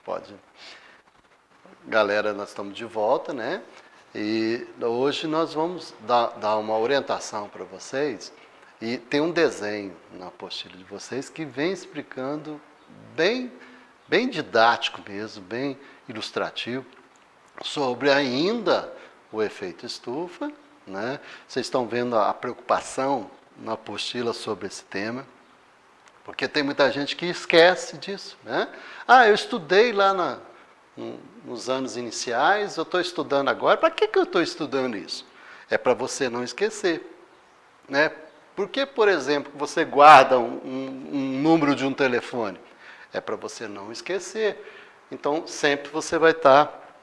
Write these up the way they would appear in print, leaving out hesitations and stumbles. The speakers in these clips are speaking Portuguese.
Pode. Galera, nós estamos de volta, né? E hoje nós vamos dar uma orientação para vocês. E tem um desenho na apostila de vocês que vem explicando bem didático mesmo, bem ilustrativo, sobre ainda o efeito estufa, né? Vocês estão vendo a preocupação na apostila sobre esse tema, porque tem muita gente que esquece disso, né? Eu estudei lá nos anos iniciais, eu estou estudando agora. Para que eu estou estudando isso? É para você não esquecer, né? Por que, por exemplo, você guarda um número de um telefone? É para você não esquecer. Então, sempre você vai estar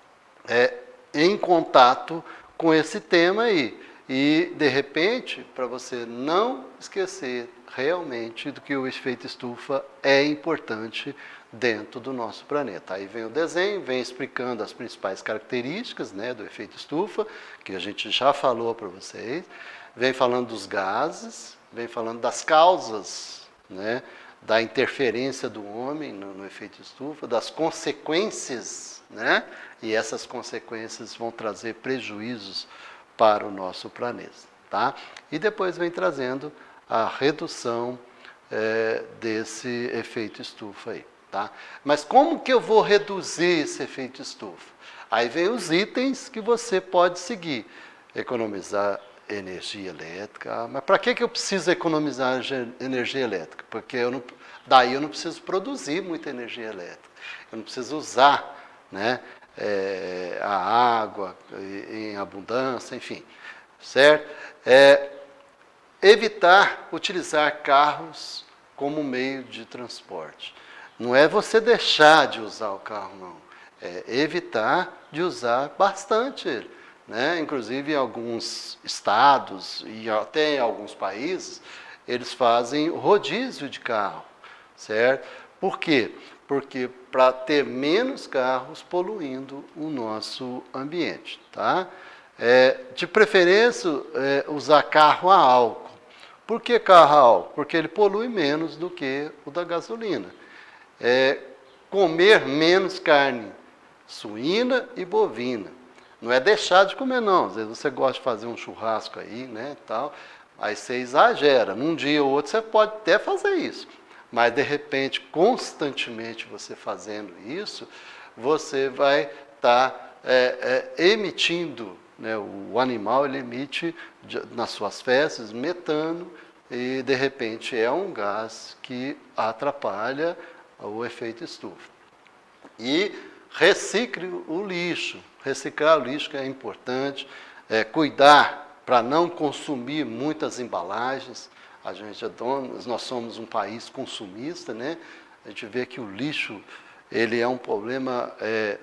em contato com esse tema aí. E, de repente, para você não esquecer realmente do que o efeito estufa é importante dentro do nosso planeta. Aí vem o desenho, vem explicando as principais características, né, do efeito estufa, que a gente já falou para vocês, vem falando dos gases, vem falando das causas, né, da interferência do homem no efeito estufa, das consequências, né, e essas consequências vão trazer prejuízos para o nosso planeta, tá? E depois vem trazendo a redução desse efeito estufa aí, tá? Mas como que eu vou reduzir esse efeito estufa? Aí vem os itens que você pode seguir. Economizar energia elétrica. Mas para que eu preciso economizar energia elétrica? Porque daí eu não preciso produzir muita energia elétrica. Eu não preciso usar, né, a água em abundância, enfim, certo? Evitar utilizar carros como meio de transporte. Não é você deixar de usar o carro, não. É evitar de usar bastante ele, né? Inclusive em alguns estados e até em alguns países, eles fazem rodízio de carro, certo? Por quê? Porque para ter menos carros poluindo o nosso ambiente, tá? De preferência, usar carro a álcool. Por que carro a álcool? Porque ele polui menos do que o da gasolina. Comer menos carne suína e bovina. Não é deixar de comer, não. Às vezes você gosta de fazer um churrasco aí, né, tal. Aí você exagera. Num dia ou outro você pode até fazer isso. Mas, de repente, constantemente você fazendo isso, você vai estar emitindo, né, o animal ele emite nas suas fezes metano e, de repente, é um gás que atrapalha o efeito estufa. E recicle o lixo. Reciclar o lixo que é importante. Cuidar para não consumir muitas embalagens. Nós somos um país consumista, né? A gente vê que o lixo ele é um problema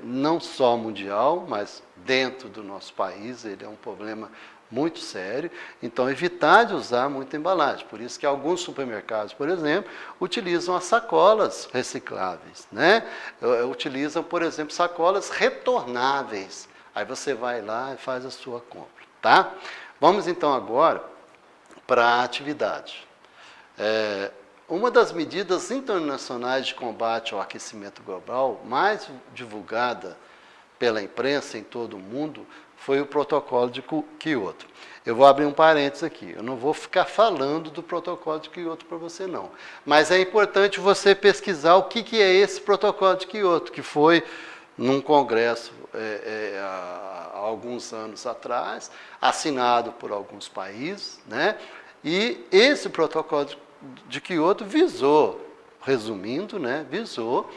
não só mundial, mas dentro do nosso país ele é um problema muito sério. Então, evitar de usar muita embalagem. Por isso que alguns supermercados, por exemplo, utilizam as sacolas recicláveis, né? Utilizam, por exemplo, sacolas retornáveis. Aí você vai lá e faz a sua compra, tá? Vamos então agora para a atividade. Uma das medidas internacionais de combate ao aquecimento global mais divulgada pela imprensa em todo o mundo foi o protocolo de Kyoto. Eu vou abrir um parênteses aqui. Eu não vou ficar falando do protocolo de Kyoto para você, não. Mas é importante você pesquisar o que é esse protocolo de Kyoto, que foi num congresso há alguns anos atrás, assinado por alguns países, né? E esse protocolo de Kyoto visou, resumindo, né, visou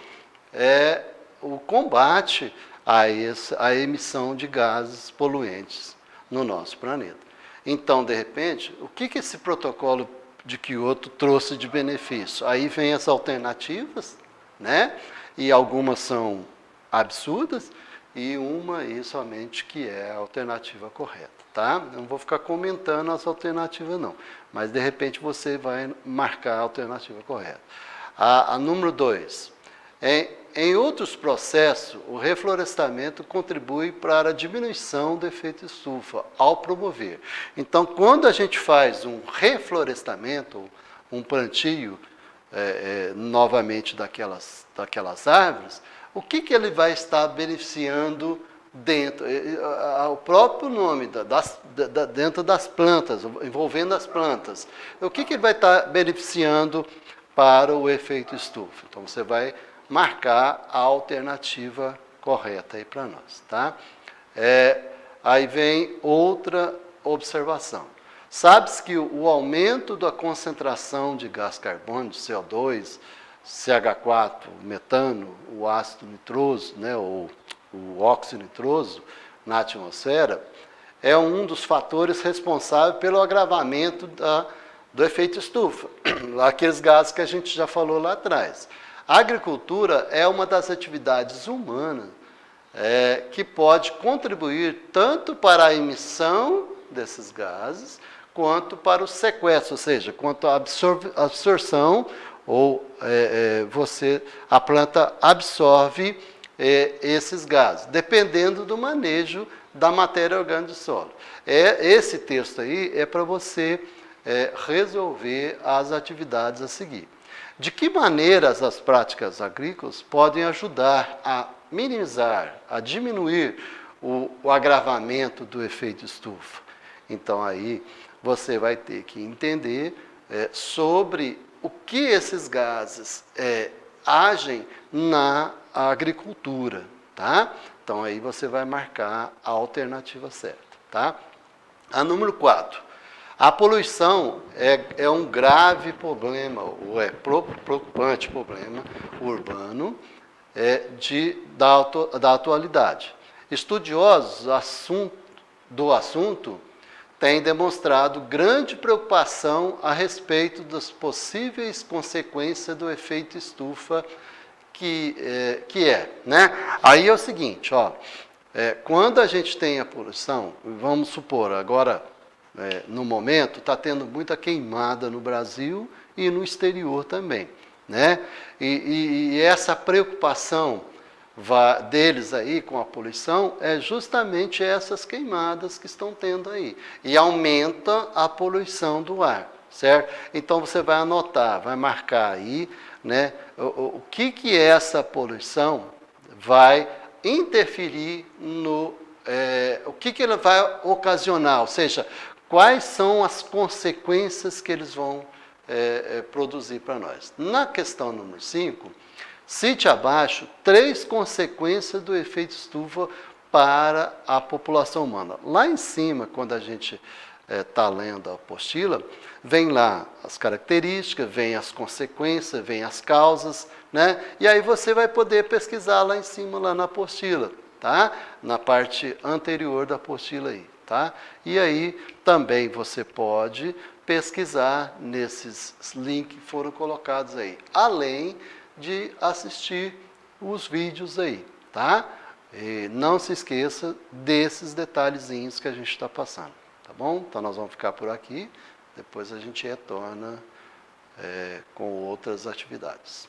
o combate a emissão de gases poluentes no nosso planeta. Então, de repente, o que esse protocolo de Kyoto trouxe de benefício? Aí vem as alternativas, né? E algumas são absurdas, e uma aí somente que é a alternativa correta, tá? Eu não vou ficar comentando as alternativas, não. Mas, de repente, você vai marcar a alternativa correta. A número 2. Em outros processos, o reflorestamento contribui para a diminuição do efeito estufa, ao promover. Então, quando a gente faz um reflorestamento, um plantio novamente daquelas árvores, o que ele vai estar beneficiando dentro? O próprio nome, dentro das plantas, envolvendo as plantas. O que ele vai estar beneficiando para o efeito estufa? Então, você vai marcar a alternativa correta aí para nós, tá? Aí vem outra observação. Sabe-se que o aumento da concentração de gás carbônico, CO2, CH4, metano, o ácido nitroso, né, ou o óxido nitroso na atmosfera, é um dos fatores responsáveis pelo agravamento do efeito estufa, aqueles gases que a gente já falou lá atrás. A agricultura é uma das atividades humanas que pode contribuir tanto para a emissão desses gases, quanto para o sequestro, ou seja, quanto à absorção, ou a planta absorve esses gases, dependendo do manejo da matéria orgânica do solo. Esse texto aí é para você resolver as atividades a seguir. De que maneiras as práticas agrícolas podem ajudar a minimizar, a diminuir o agravamento do efeito estufa? Então, aí você vai ter que entender sobre o que esses gases agem na agricultura, tá? Então, aí você vai marcar a alternativa certa, tá? A número 4. A poluição é um grave problema, ou preocupante problema urbano da atualidade. Estudiosos do assunto têm demonstrado grande preocupação a respeito das possíveis consequências do efeito estufa né? Aí é o seguinte, ó, quando a gente tem a poluição, vamos supor, agora, no momento, está tendo muita queimada no Brasil e no exterior também, né? E essa preocupação deles aí com a poluição é justamente essas queimadas que estão tendo aí. E aumenta a poluição do ar, certo? Então, você vai anotar, vai marcar aí, né, o que essa poluição vai interferir o que ela vai ocasionar, ou seja, quais são as consequências que eles vão produzir para nós. Na questão número 5, cite abaixo 3 consequências do efeito estufa para a população humana. Lá em cima, quando a gente está lendo a apostila, vem lá as características, vem as consequências, vem as causas, né? E aí você vai poder pesquisar lá em cima, lá na apostila, tá? Na parte anterior da apostila aí, tá? E aí também você pode pesquisar nesses links que foram colocados aí, além de assistir os vídeos aí, tá? E não se esqueça desses detalhezinhos que a gente está passando, tá bom? Então nós vamos ficar por aqui, depois a gente retorna com outras atividades.